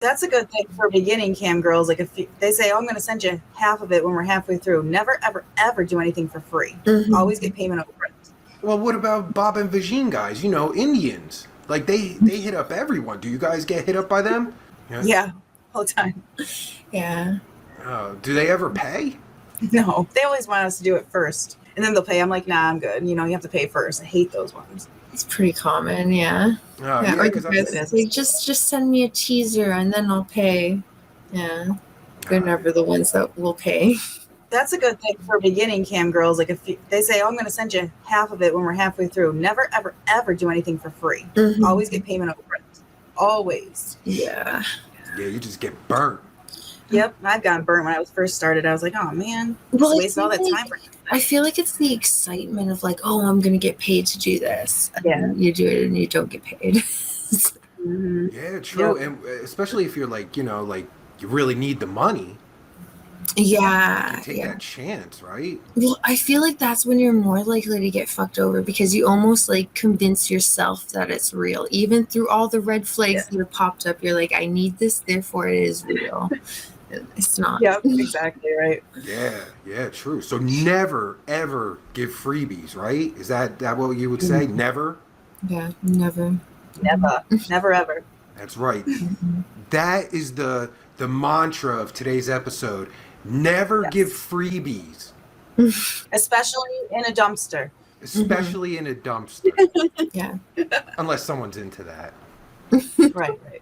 That's a good thing for beginning cam girls. Like if they say, "Oh, I'm going to send you half of it when we're halfway through," never, ever, ever do anything for free. Always get payment over it. Well, what about Bob and Vagine guys? Indians. Like they hit up everyone. Do you guys get hit up by them? Yeah, all the time. Yeah. Do they ever pay? No, they always want us to do it first, and then they'll pay. I'm like, nah, I'm good. You have to pay first. I hate those ones. It's pretty common, yeah. Yeah, or because like, just send me a teaser and then I'll pay. Yeah. They're never the ones that will pay. That's a good thing for beginning cam girls. Like if they say, "Oh, I'm going to send you half of it when we're halfway through," never, ever, ever do anything for free. Always get payment over it. Always. Yeah. Yeah, you just get burnt. Yep, I've gotten burnt when I was first started. I was like, "Oh man, Well, wasted all that time for." I feel like it's the excitement of like, oh, I'm going to get paid to do this. And you do it and you don't get paid. Yeah, true. Yep. And especially if you're like, like you really need the money. Yeah. You take that chance, right? Well, I feel like that's when you're more likely to get fucked over because you almost like convince yourself that it's real. Even through all the red flags that have popped up, you're like, I need this, therefore it is real. It's not. Yep, exactly right. Yeah, true. So never, ever give freebies, right? Is that what you would say? Never? Yeah, never. Never, ever. That's right. That is the mantra of today's episode. Never give freebies. Especially in a dumpster. Especially in a dumpster. Yeah. Unless someone's into that. Right.